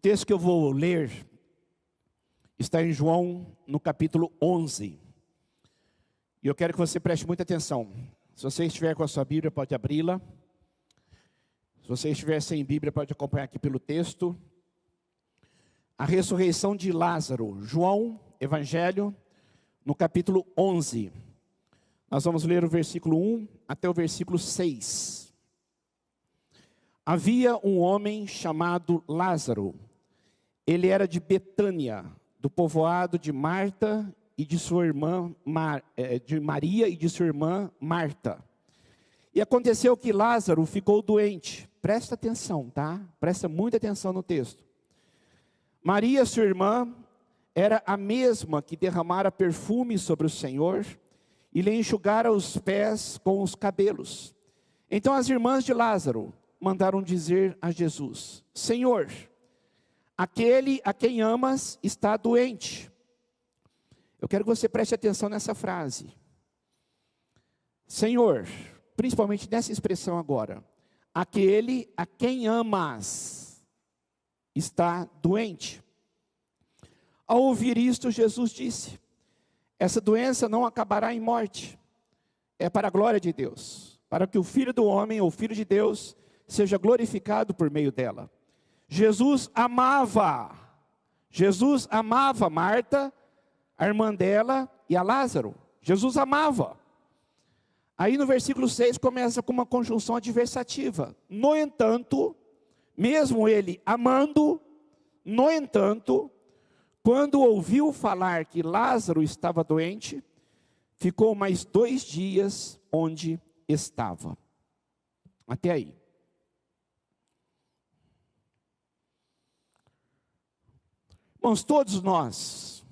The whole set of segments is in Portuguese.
texto que eu vou ler está em João, no capítulo 11. E eu quero que você preste muita atenção. Se você estiver com a sua Bíblia, pode abri-la. Se você estiver sem Bíblia, pode acompanhar aqui pelo texto. A ressurreição de Lázaro. João, Evangelho, no capítulo 11. Nós vamos ler o versículo 1 até o versículo 6. Havia um homem chamado Lázaro. Ele era de Betânia, do povoado de Marta e de sua irmã, de Maria e de sua irmã Marta. E aconteceu que Lázaro ficou doente. Presta atenção, tá? Presta muita atenção no texto. Maria, sua irmã, era a mesma que derramara perfume sobre o Senhor e lhe enxugara os pés com os cabelos. Então as irmãs de Lázaro mandaram dizer a Jesus: Senhor, aquele a quem amas está doente. Eu quero que você preste atenção nessa frase. Senhor, principalmente nessa expressão agora. Aquele a quem amas está doente. Ao ouvir isto, Jesus disse: essa doença não acabará em morte. É para a glória de Deus, para que o Filho do homem, ou Filho de Deus, seja glorificado por meio dela. Jesus amava Marta, a irmã dela, e a Lázaro. Jesus amava. Aí no versículo 6 começa com uma conjunção adversativa. No entanto, mesmo ele amando, no entanto, quando ouviu falar que Lázaro estava doente, ficou mais 2 dias onde estava. Até aí. Irmãos, todos nós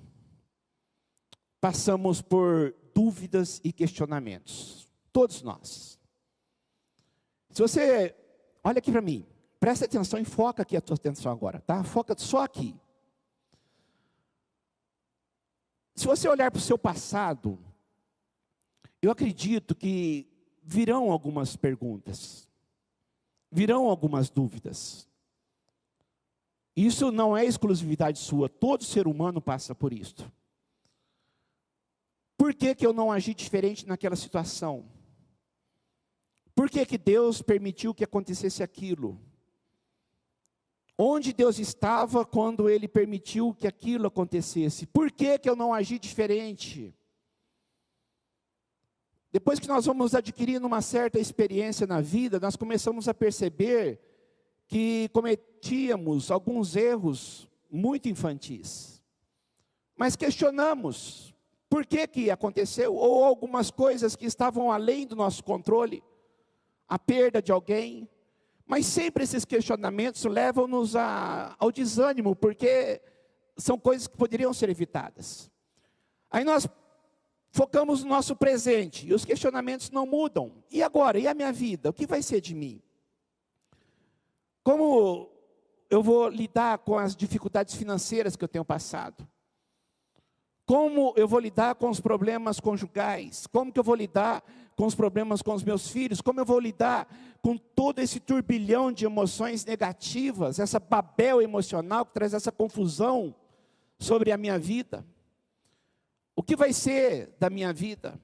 passamos por dúvidas e questionamentos. Todos nós. Se você, olha aqui para mim, presta atenção e foca aqui a tua atenção agora, tá? Foca só aqui. Se você olhar para o seu passado, eu acredito que virão algumas perguntas, virão algumas dúvidas. Isso não é exclusividade sua, todo ser humano passa por isso. Por que eu não agi diferente naquela situação? Por que Deus permitiu que acontecesse aquilo? Onde Deus estava quando Ele permitiu que aquilo acontecesse? Por que eu não agi diferente? Depois que nós vamos adquirindo uma certa experiência na vida, nós começamos a perceber que cometíamos alguns erros muito infantis. Mas questionamos por que aconteceu, ou algumas coisas que estavam além do nosso controle, a perda de alguém. Mas sempre esses questionamentos levam-nos ao desânimo, porque são coisas que poderiam ser evitadas. Aí nós focamos no nosso presente, e os questionamentos não mudam. E agora? E a minha vida? O que vai ser de mim? Como eu vou lidar com as dificuldades financeiras que eu tenho passado? Como eu vou lidar com os problemas conjugais? Como que eu vou lidar com os problemas com os meus filhos? Como eu vou lidar com todo esse turbilhão de emoções negativas, essa babel emocional que traz essa confusão sobre a minha vida? O que vai ser da minha vida?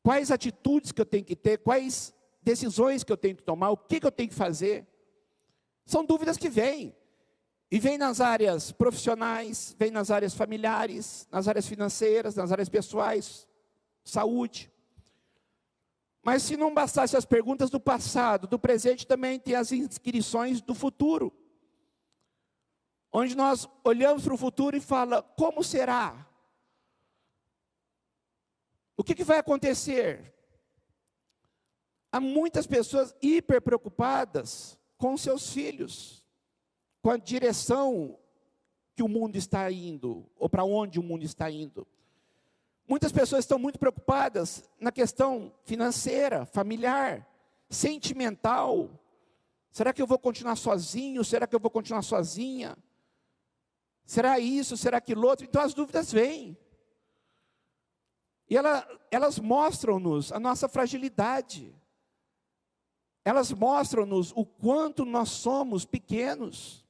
Quais atitudes que eu tenho que ter? Quais decisões que eu tenho que tomar? O que eu tenho que fazer? São dúvidas que vêm. E vem nas áreas profissionais, vem nas áreas familiares, nas áreas financeiras, nas áreas pessoais, saúde. Mas se não bastasse as perguntas do passado, do presente também tem as inscrições do futuro. Onde nós olhamos para o futuro e fala, como será? O que vai acontecer? Há muitas pessoas hiper preocupadas com seus filhos, com a direção que o mundo está indo, ou para onde o mundo está indo. Muitas pessoas estão muito preocupadas na questão financeira, familiar, sentimental. Será que eu vou continuar sozinho? Será que eu vou continuar sozinha? Será isso? Será aquilo outro? Então as dúvidas vêm. E elas mostram-nos a nossa fragilidade. Elas mostram-nos o quanto nós somos pequenos.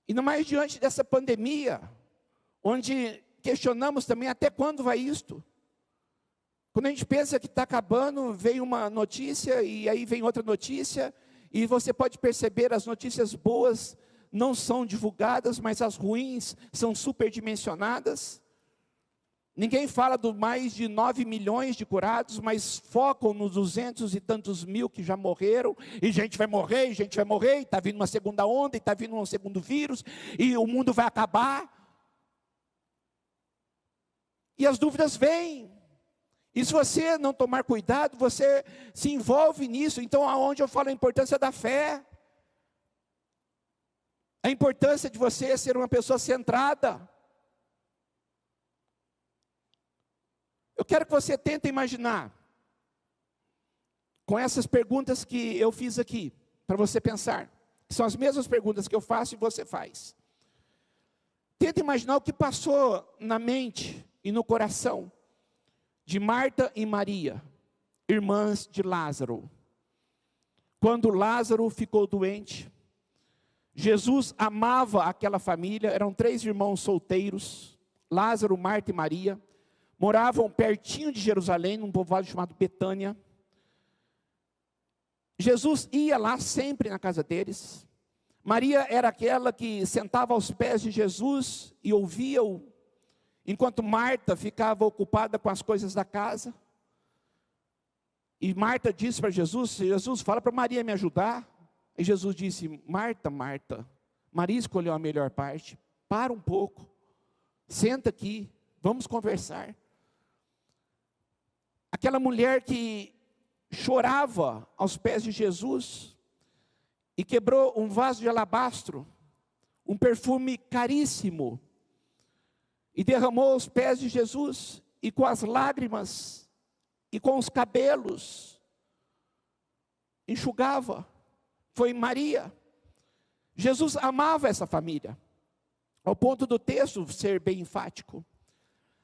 Ainda mais diante dessa pandemia, onde questionamos também até quando vai isto. Quando a gente pensa que está acabando, vem uma notícia e aí vem outra notícia, e você pode perceber as notícias boas não são divulgadas, mas as ruins são superdimensionadas. Ninguém fala dos mais de 9 milhões de curados, mas focam nos 200 e tantos mil que já morreram, e gente vai morrer, e está vindo uma segunda onda, e está vindo um segundo vírus, e o mundo vai acabar. E as dúvidas vêm. E se você não tomar cuidado, você se envolve nisso. Então, aonde eu falo a importância da fé, a importância de você ser uma pessoa centrada. Eu quero que você tente imaginar, com essas perguntas que eu fiz aqui, para você pensar, que são as mesmas perguntas que eu faço e você faz. Tenta imaginar o que passou na mente e no coração de Marta e Maria, irmãs de Lázaro. Quando Lázaro ficou doente, Jesus amava aquela família, eram 3 irmãos solteiros, Lázaro, Marta e Maria, moravam pertinho de Jerusalém, num povoado chamado Betânia. Jesus ia lá sempre na casa deles. Maria era aquela que sentava aos pés de Jesus e ouvia-o, enquanto Marta ficava ocupada com as coisas da casa. E Marta disse para Jesus: Jesus, fala para Maria me ajudar. E Jesus disse: Marta, Marta, Maria escolheu a melhor parte. Para um pouco, senta aqui, vamos conversar. Aquela mulher que chorava aos pés de Jesus e quebrou um vaso de alabastro, um perfume caríssimo, e derramou aos pés de Jesus, e com as lágrimas e com os cabelos enxugava. Foi Maria. Jesus amava essa família, ao ponto do texto ser bem enfático.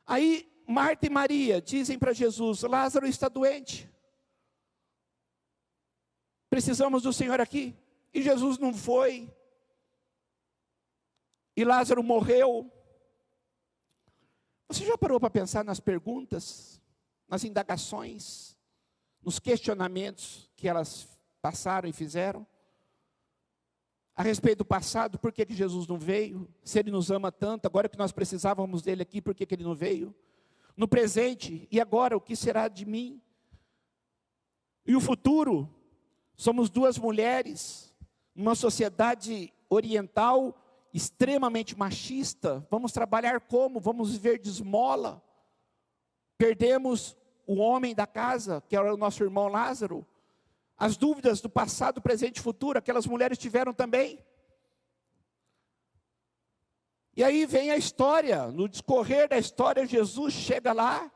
Aí Marta e Maria dizem para Jesus: Lázaro está doente, precisamos do Senhor aqui. E Jesus não foi, e Lázaro morreu. Você já parou para pensar nas perguntas, nas indagações, nos questionamentos que elas passaram e fizeram? A respeito do passado, por que Jesus não veio? Se Ele nos ama tanto, agora que nós precisávamos dEle aqui, por que Ele não veio? No presente, e agora, o que será de mim? E o futuro? Somos 2 mulheres, numa sociedade oriental, extremamente machista. Vamos trabalhar como? Vamos viver de esmola? Perdemos o homem da casa, que era o nosso irmão Lázaro. As dúvidas do passado, presente e futuro, aquelas mulheres tiveram também. E aí vem a história, no discorrer da história, Jesus chega lá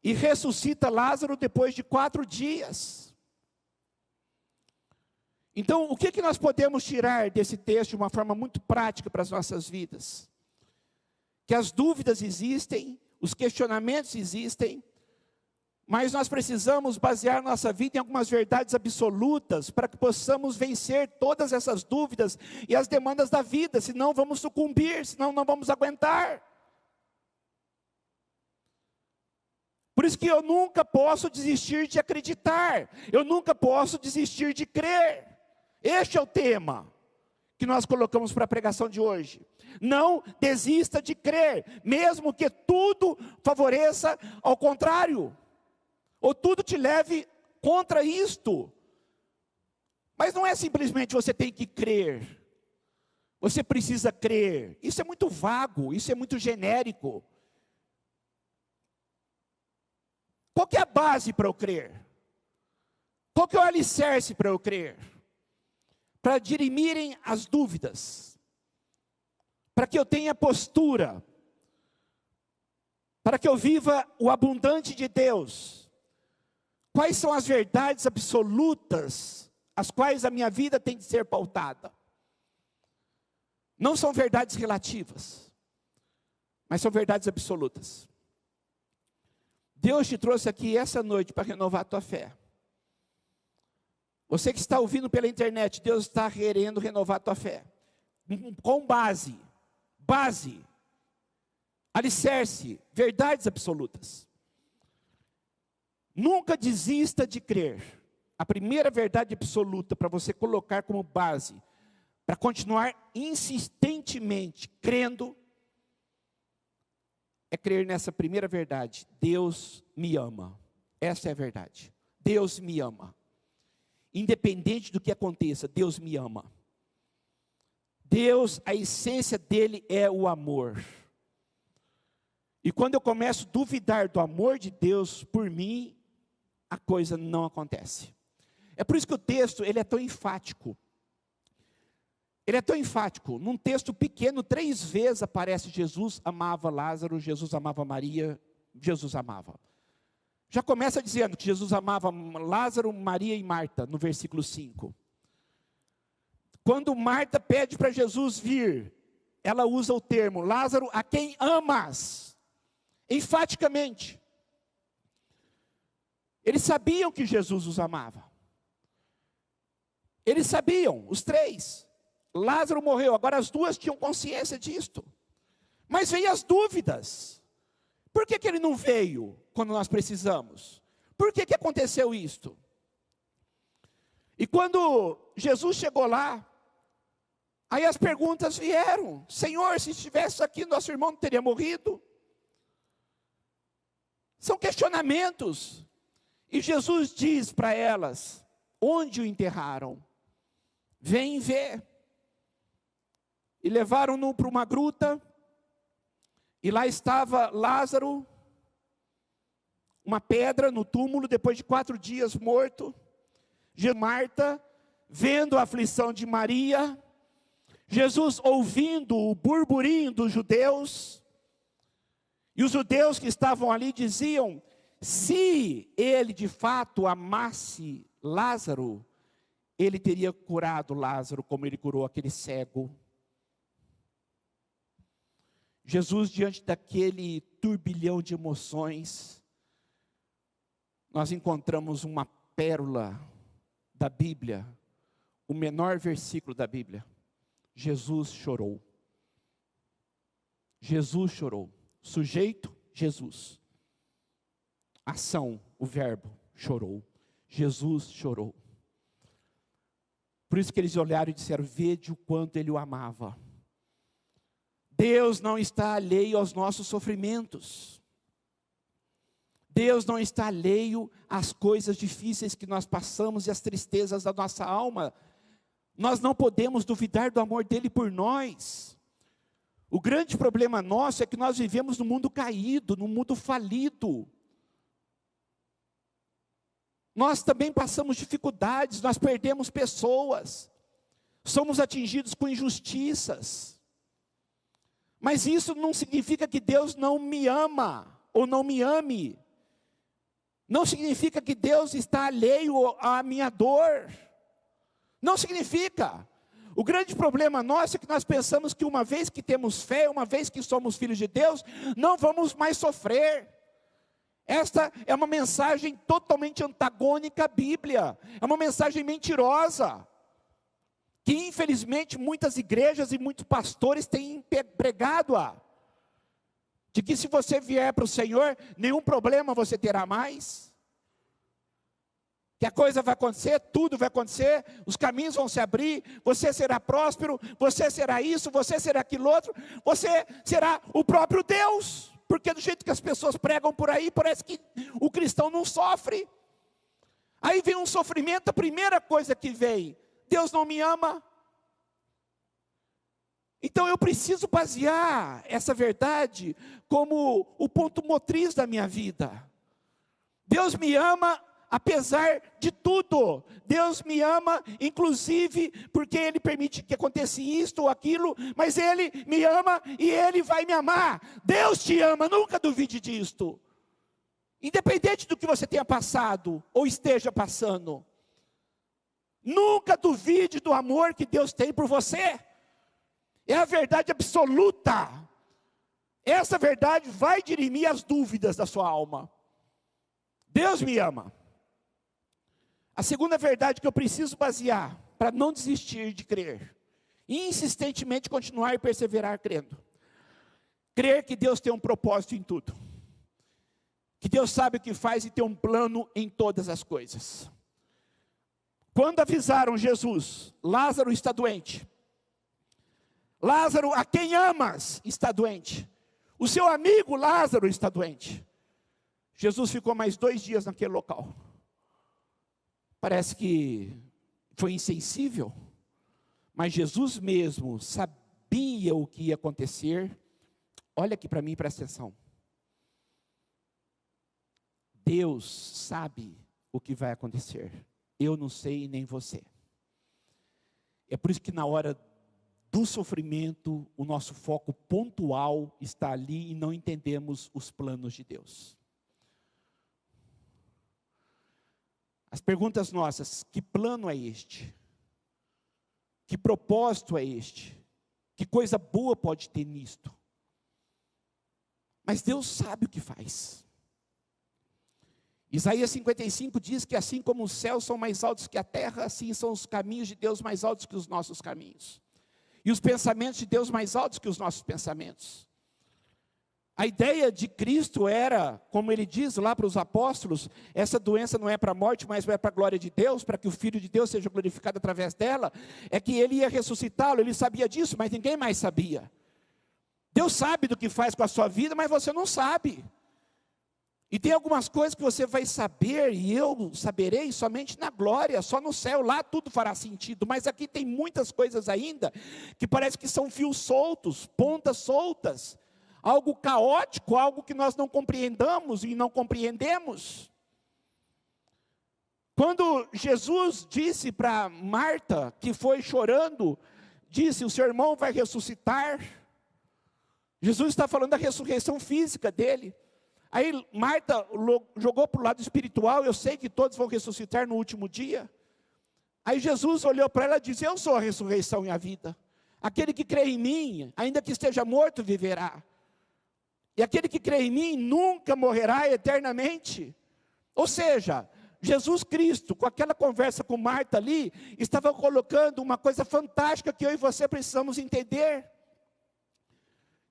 e ressuscita Lázaro depois de 4 dias. Então, o que nós podemos tirar desse texto de uma forma muito prática para as nossas vidas? Que as dúvidas existem, os questionamentos existem, mas nós precisamos basear nossa vida em algumas verdades absolutas, para que possamos vencer todas essas dúvidas e as demandas da vida, senão vamos sucumbir, senão não vamos aguentar. Por isso que eu nunca posso desistir de acreditar, eu nunca posso desistir de crer. Este é o tema que nós colocamos para a pregação de hoje. Não desista de crer, mesmo que tudo favoreça ao contrário, ou tudo te leve contra isto. Mas não é simplesmente você tem que crer, você precisa crer. Isso é muito vago, isso é muito genérico. Qual que é a base para eu crer? Qual que é o alicerce para eu crer? Para dirimirem as dúvidas, para que eu tenha postura, para que eu viva o abundante de Deus. Quais são as verdades absolutas, as quais a minha vida tem de ser pautada? Não são verdades relativas, mas são verdades absolutas. Deus te trouxe aqui essa noite para renovar a tua fé. Você que está ouvindo pela internet, Deus está querendo renovar a tua fé. com base, alicerce, verdades absolutas. Nunca desista de crer. A primeira verdade absoluta para você colocar como base, para continuar insistentemente crendo, é crer nessa primeira verdade: Deus me ama. Essa é a verdade. Deus me ama. Independente do que aconteça, Deus me ama. Deus, a essência dele é o amor. E quando eu começo a duvidar do amor de Deus por mim, a coisa não acontece. É por isso que o texto, ele é tão enfático. Ele é tão enfático. Num texto pequeno, 3 vezes aparece Jesus amava Lázaro, Jesus amava Maria, Jesus amava. Já começa dizendo que Jesus amava Lázaro, Maria e Marta, no versículo 5. Quando Marta pede para Jesus vir, ela usa o termo, Lázaro, a quem amas, enfaticamente. Eles sabiam que Jesus os amava. Eles sabiam, os 3. Lázaro morreu, agora as 2 tinham consciência disto. Mas veio as dúvidas. Por que ele não veio quando nós precisamos? Por que aconteceu isto? E quando Jesus chegou lá, aí as perguntas vieram. Senhor, se estivesse aqui, nosso irmão não teria morrido? São questionamentos. E Jesus diz para elas, onde o enterraram? Vem ver. E levaram-no para uma gruta, e lá estava Lázaro, uma pedra no túmulo, depois de 4 dias morto. Marta, vendo a aflição de Maria, Jesus ouvindo o burburinho dos judeus, e os judeus que estavam ali diziam, se ele de fato amasse Lázaro, ele teria curado Lázaro como ele curou aquele cego. Jesus, diante daquele turbilhão de emoções, nós encontramos uma pérola da Bíblia, o menor versículo da Bíblia. Jesus chorou. Jesus chorou. Sujeito, Jesus. Ação, o verbo, chorou. Jesus chorou. Por isso que eles olharam e disseram, vede o quanto ele o amava. Deus não está alheio aos nossos sofrimentos. Deus não está alheio às coisas difíceis que nós passamos e às tristezas da nossa alma. Nós não podemos duvidar do amor dele por nós. O grande problema nosso é que nós vivemos num mundo caído, num mundo falido. Nós também passamos dificuldades, nós perdemos pessoas, somos atingidos com injustiças. Mas isso não significa que Deus não me ama, ou não me ame. Não significa que Deus está alheio à minha dor. Não significa. O grande problema nosso é que nós pensamos que uma vez que temos fé, uma vez que somos filhos de Deus, não vamos mais sofrer. Esta é uma mensagem totalmente antagônica à Bíblia. É uma mensagem mentirosa. Que infelizmente muitas igrejas e muitos pastores têm pregado-a. De que se você vier para o Senhor, nenhum problema você terá mais. Que a coisa vai acontecer, tudo vai acontecer, os caminhos vão se abrir, você será próspero, você será isso, você será aquilo outro, você será o próprio Deus. Porque do jeito que as pessoas pregam por aí, parece que o cristão não sofre. Aí vem um sofrimento, a primeira coisa que vem, Deus não me ama. Então eu preciso basear essa verdade como o ponto motriz da minha vida. Deus me ama apesar de tudo. Deus me ama, inclusive, porque Ele permite que aconteça isto ou aquilo, mas Ele me ama e Ele vai me amar. Deus te ama, nunca duvide disto. Independente do que você tenha passado ou esteja passando. Nunca duvide do amor que Deus tem por você. É a verdade absoluta. Essa verdade vai dirimir as dúvidas da sua alma. Deus me ama. A segunda verdade que eu preciso basear, para não desistir de crer, E insistentemente continuar e perseverar crendo. Crer que Deus tem um propósito em tudo. Que Deus sabe o que faz e tem um plano em todas as coisas. Quando avisaram Jesus, Lázaro está doente. Lázaro, a quem amas, está doente. O seu amigo Lázaro está doente. Jesus ficou mais 2 dias naquele local. Parece que foi insensível. Mas Jesus mesmo sabia o que ia acontecer. Olha aqui para mim, presta atenção. Deus sabe o que vai acontecer. Eu não sei e nem você. É por isso que na hora do sofrimento, o nosso foco pontual está ali e não entendemos os planos de Deus. As perguntas nossas: que plano é este? Que propósito é este? Que coisa boa pode ter nisto? Mas Deus sabe o que faz. Isaías 55 diz que assim como os céus são mais altos que a terra, assim são os caminhos de Deus mais altos que os nossos caminhos. E os pensamentos de Deus mais altos que os nossos pensamentos. A ideia de Cristo era, como ele diz lá para os apóstolos, essa doença não é para a morte, mas é para a glória de Deus, para que o Filho de Deus seja glorificado através dela, é que ele ia ressuscitá-lo. Ele sabia disso, mas ninguém mais sabia. Deus sabe do que faz com a sua vida, mas você não sabe. E tem algumas coisas que você vai saber, e eu saberei somente na glória, só no céu, lá tudo fará sentido. Mas aqui tem muitas coisas ainda, que parece que são fios soltos, pontas soltas, algo caótico, algo que nós não compreendamos e não compreendemos. Quando Jesus disse para Marta, que foi chorando, disse: o seu irmão vai ressuscitar. Jesus está falando da ressurreição física dele. Aí Marta jogou para o lado espiritual: eu sei que todos vão ressuscitar no último dia. Aí Jesus olhou para ela e disse: eu sou a ressurreição e a vida. Aquele que crê em mim, ainda que esteja morto, viverá. E aquele que crê em mim nunca morrerá eternamente. Ou seja, Jesus Cristo, com aquela conversa com Marta ali, estava colocando uma coisa fantástica que eu e você precisamos entender.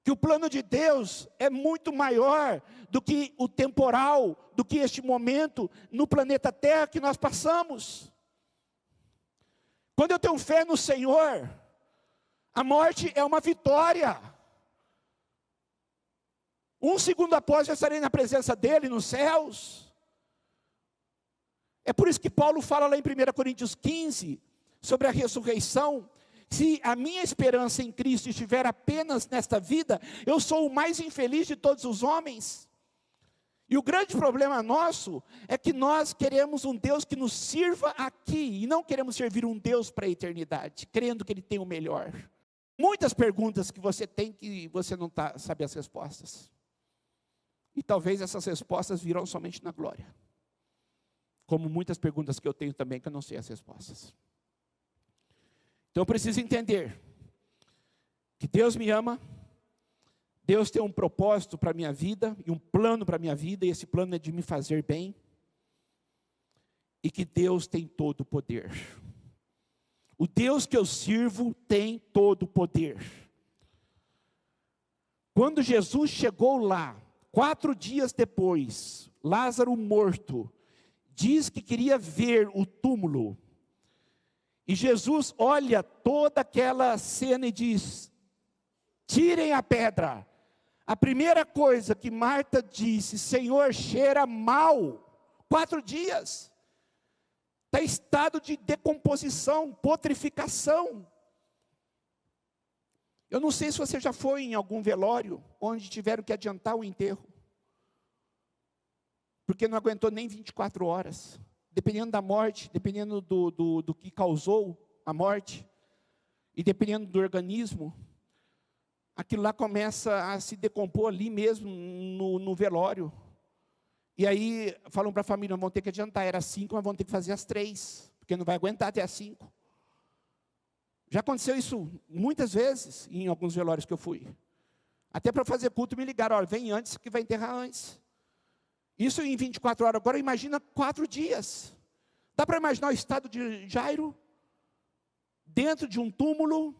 Que o plano de Deus é muito maior do que o temporal, do que este momento no planeta Terra que nós passamos. Quando eu tenho fé no Senhor, a morte é uma vitória. 1 segundo após eu estarei na presença dEle nos céus. É por isso que Paulo fala lá em 1 Coríntios 15, sobre a ressurreição. Se a minha esperança em Cristo estiver apenas nesta vida, eu sou o mais infeliz de todos os homens. E o grande problema nosso é que nós queremos um Deus que nos sirva aqui, e não queremos servir um Deus para a eternidade, crendo que Ele tem o melhor. Muitas perguntas que você tem que você não sabe as respostas. E talvez essas respostas virão somente na glória. Como muitas perguntas que eu tenho também, que eu não sei as respostas. Então eu preciso entender que Deus me ama, Deus tem um propósito para a minha vida, e um plano para a minha vida, e esse plano é de me fazer bem, e que Deus tem todo o poder. O Deus que eu sirvo tem todo o poder. Quando Jesus chegou lá, 4 dias depois, Lázaro morto, diz que queria ver o túmulo. E Jesus olha toda aquela cena e diz: tirem a pedra. A primeira coisa que Marta disse: Senhor, cheira mal. 4 dias. Está em estado de decomposição, putrificação. Eu não sei se você já foi em algum velório, onde tiveram que adiantar o enterro. Porque não aguentou nem 24 horas. Dependendo da morte, dependendo do que causou a morte, e dependendo do organismo, aquilo lá começa a se decompor ali mesmo no velório. E aí falam para a família: vão ter que adiantar, era 5, mas vão ter que fazer às 3, porque não vai aguentar até às 5. Já aconteceu isso muitas vezes em alguns velórios que eu fui. Até para fazer culto me ligaram: olha, vem antes que vai enterrar antes. Isso em 24 horas. Agora imagina 4 dias. Dá para imaginar o estado de Jairo? Dentro de um túmulo,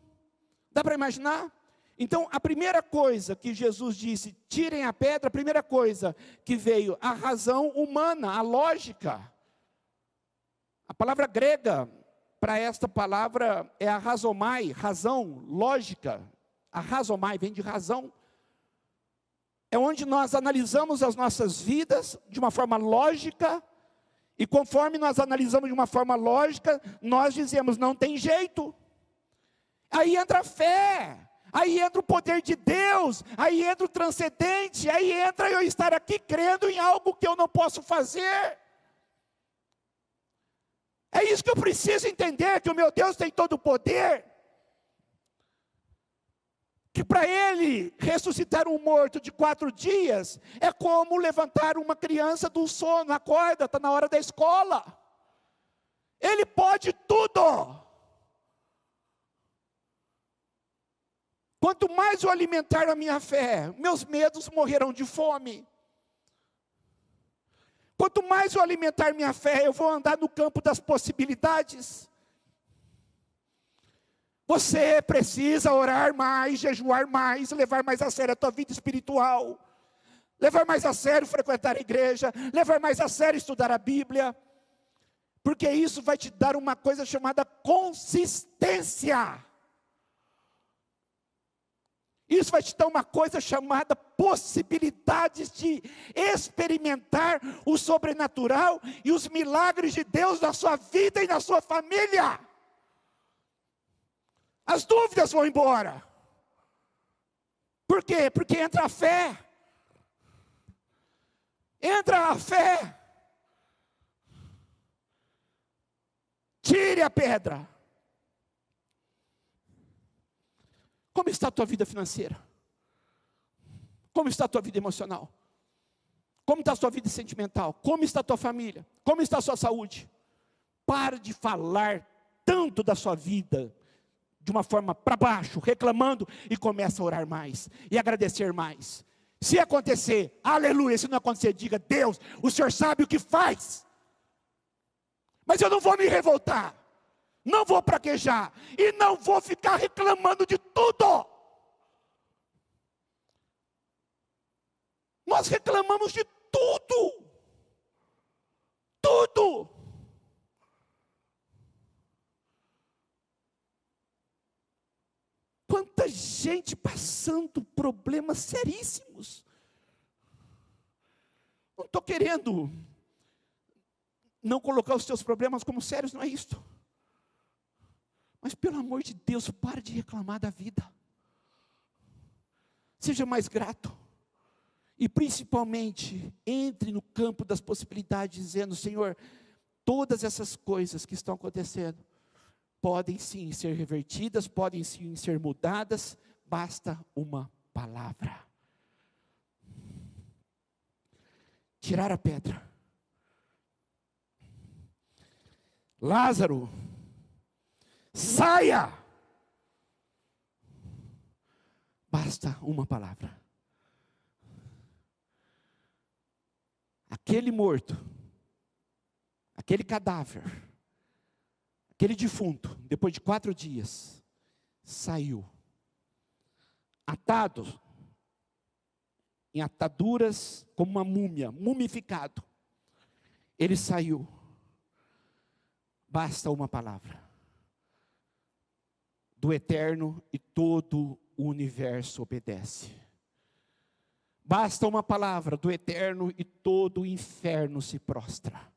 Dá para imaginar? Então, a primeira coisa que Jesus disse, tirem a pedra, a primeira coisa que veio, a razão humana, a lógica. A palavra grega para esta palavra é a razomai, razão, lógica. A razomai vem de razão. É onde nós analisamos as nossas vidas de uma forma lógica, e conforme nós analisamos de uma forma lógica, nós dizemos, não tem jeito. Aí entra a fé, aí entra o poder de Deus, aí entra o transcendente, aí entra eu estar aqui crendo em algo que eu não posso fazer. É isso que eu preciso entender, que o meu Deus tem todo o poder. Que para Ele ressuscitar um morto de 4 dias, é como levantar uma criança do sono, acorda, está na hora da escola. Ele pode tudo. Quanto mais eu alimentar a minha fé, meus medos morrerão de fome. Quanto mais eu alimentar minha fé, eu vou andar no campo das possibilidades. Você precisa orar mais, jejuar mais, levar mais a sério a tua vida espiritual. Levar mais a sério frequentar a igreja, levar mais a sério estudar a Bíblia. Porque isso vai te dar uma coisa chamada consistência. Isso vai te dar uma coisa chamada possibilidades de experimentar o sobrenatural e os milagres de Deus na sua vida e na sua família. As dúvidas vão embora. Por quê? Porque entra a fé. Entra a fé. Tire a pedra. Como está a tua vida financeira? Como está a tua vida emocional? Como está a tua vida sentimental? Como está a tua família? Como está a sua saúde? Pare de falar tanto da sua vida de uma forma para baixo, reclamando, e começa a orar mais e agradecer mais. Se acontecer, aleluia. Se não acontecer, diga, Deus, o Senhor sabe o que faz. Mas eu não vou me revoltar. Não vou praguejar, e não vou ficar reclamando de tudo. Nós reclamamos de tudo. Tudo. Quanta gente passando problemas seríssimos. Não estou querendo não colocar os teus problemas como sérios, não é isto. Mas pelo amor de Deus, pare de reclamar da vida. Seja mais grato. E principalmente, entre no campo das possibilidades, dizendo, Senhor, todas essas coisas que estão acontecendo, podem sim ser revertidas, podem sim ser mudadas, basta uma palavra. Tirar a pedra. Lázaro, saia! Basta uma palavra. Aquele morto, aquele cadáver, aquele defunto, depois de 4 dias, saiu, atado, em ataduras, como uma múmia, mumificado. Ele saiu. Basta uma palavra do eterno e todo o universo obedece. Basta uma palavra do eterno e todo o inferno se prostra.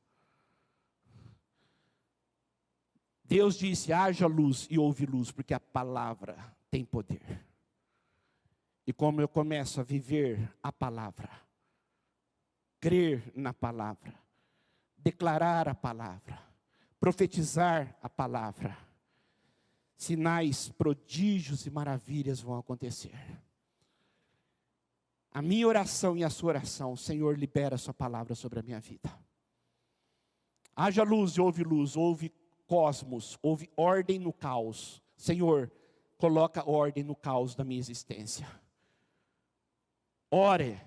Deus disse, haja luz e houve luz, porque a palavra tem poder. E como eu começo a viver a palavra, crer na palavra, declarar a palavra, profetizar a palavra, sinais, prodígios e maravilhas vão acontecer. A minha oração e a sua oração, Senhor, libera a sua palavra sobre a minha vida. Haja luz e houve cosmos, houve ordem no caos. Senhor, coloca ordem no caos da minha existência. Ore,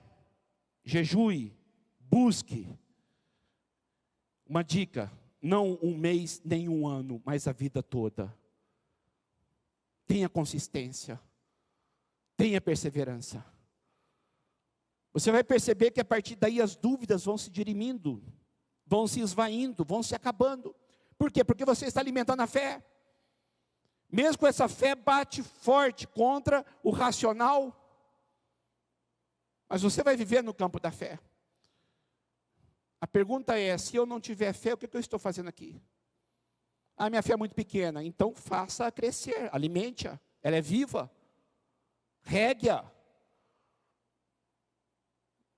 jejue, busque. Uma dica, não um mês nem um ano, mas a vida toda. tenha consistência, tenha perseverança. Você vai perceber que a partir daí as dúvidas vão se dirimindo, vão se esvaindo, vão se acabando. Por quê? Porque você está alimentando a fé. Mesmo com essa fé bate forte contra o racional, mas você vai viver no campo da fé. A pergunta é, se eu não tiver fé, o que eu estou fazendo aqui? Ah, minha fé é muito pequena. Então faça-a crescer, alimente-a, ela é viva, regue-a,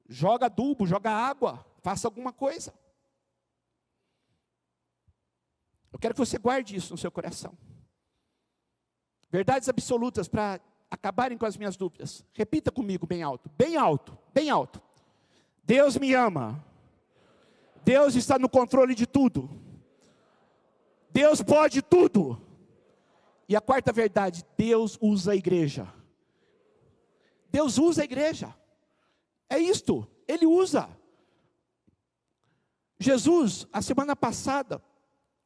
joga adubo, joga água, faça alguma coisa. Eu quero que você guarde isso no seu coração. Verdades absolutas para acabarem com as minhas dúvidas. Repita comigo bem alto, bem alto, bem alto. Deus me ama. Deus está no controle de tudo. Deus pode tudo. E a quarta verdade, Deus usa a igreja. Deus usa a igreja. É isto, Ele usa. Jesus, a semana passada,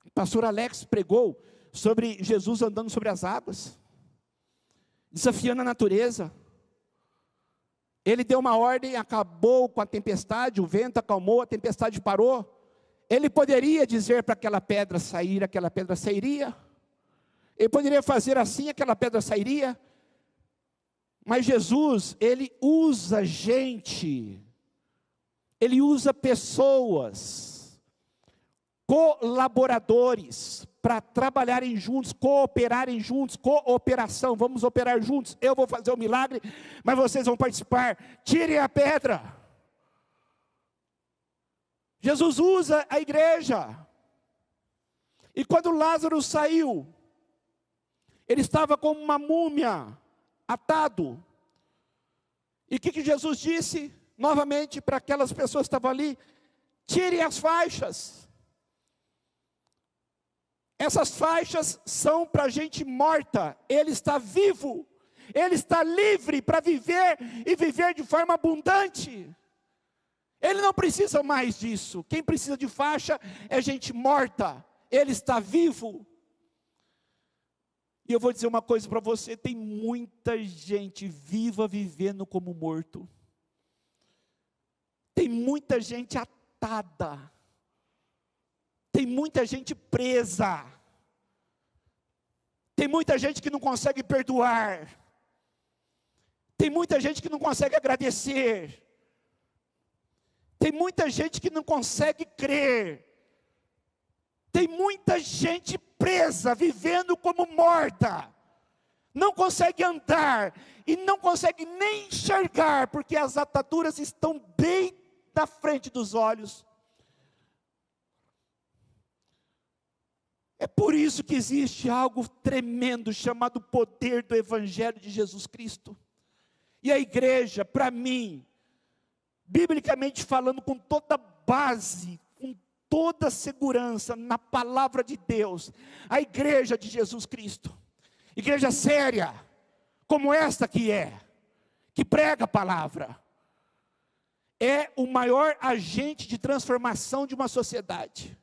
o pastor Alex pregou sobre Jesus andando sobre as águas, desafiando a natureza. Ele deu uma ordem, acabou com a tempestade, o vento acalmou, a tempestade parou. Ele poderia dizer para aquela pedra sair, aquela pedra sairia. Ele poderia fazer assim, aquela pedra sairia. Mas Jesus, Ele usa gente, Ele usa pessoas, colaboradores, para trabalharem juntos, cooperarem juntos, cooperação, vamos operar juntos. Eu vou fazer o milagre, mas vocês vão participar. Tirem a pedra. Jesus usa a igreja. E quando Lázaro saiu, ele estava como uma múmia, atado. E o que Jesus disse? Novamente para aquelas pessoas que estavam ali: tirem as faixas. Essas faixas são para gente morta. Ele está vivo, ele está livre para viver e viver de forma abundante. Ele não precisa mais disso. Quem precisa de faixa é gente morta. Ele está vivo. E eu vou dizer uma coisa para você: tem muita gente viva vivendo como morto. Tem muita gente atada. Tem muita gente presa. Tem muita gente que não consegue perdoar. Tem muita gente que não consegue agradecer. Tem muita gente que não consegue crer. Tem muita gente presa, vivendo como morta. Não consegue andar e não consegue nem enxergar, porque as ataduras estão bem na frente dos olhos. É por isso que existe algo tremendo chamado poder do Evangelho de Jesus Cristo. E a igreja, para mim, biblicamente falando, com toda base, com toda segurança na palavra de Deus, a igreja de Jesus Cristo, igreja séria, como esta que prega a palavra, é o maior agente de transformação de uma sociedade.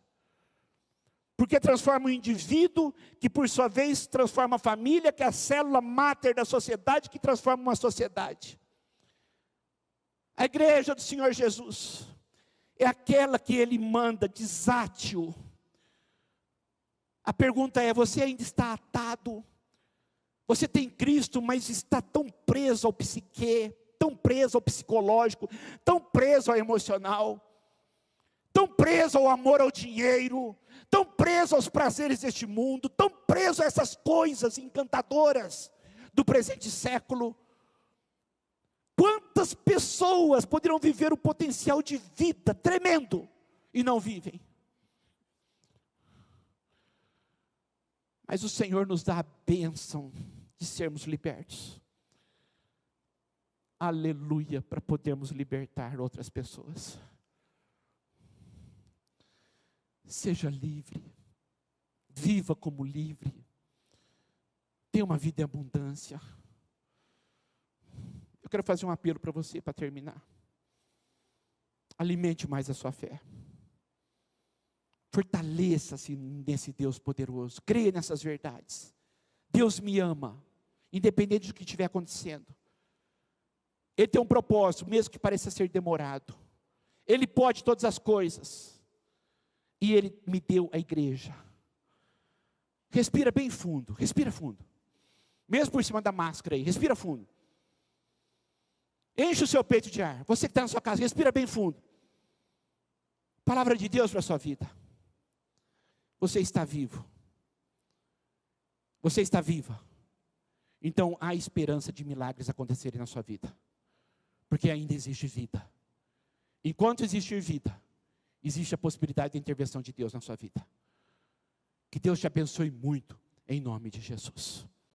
Porque transforma o indivíduo, que por sua vez transforma a família, que é a célula máter da sociedade, que transforma uma sociedade. A igreja do Senhor Jesus é aquela que Ele manda, desátil. A pergunta é: você ainda está atado? Você tem Cristo, mas está tão preso ao psique, tão preso ao psicológico, tão preso ao emocional, tão preso ao amor ao dinheiro, tão preso aos prazeres deste mundo, tão preso a essas coisas encantadoras do presente século. Quantas pessoas poderão viver o potencial de vida tremendo e não vivem? Mas o Senhor nos dá a bênção de sermos libertos. Aleluia, para podermos libertar outras pessoas. Seja livre, viva como livre, tenha uma vida em abundância. Eu quero fazer um apelo para você, para terminar. Alimente mais a sua fé. Fortaleça-se nesse Deus poderoso. Creia nessas verdades. Deus me ama. independente do que estiver acontecendo. Ele tem um propósito, mesmo que pareça ser demorado. Ele pode todas as coisas. E Ele me deu a igreja. Respira bem fundo, respira fundo. Mesmo por cima da máscara aí, respira fundo. Enche o seu peito de ar. Você que está na sua casa, respira bem fundo. Palavra de Deus para a sua vida. Você está vivo. Você está viva. Então há esperança de milagres acontecerem na sua vida. Porque ainda existe vida. Enquanto existir vida, existe a possibilidade da intervenção de Deus na sua vida. Que Deus te abençoe muito, em nome de Jesus.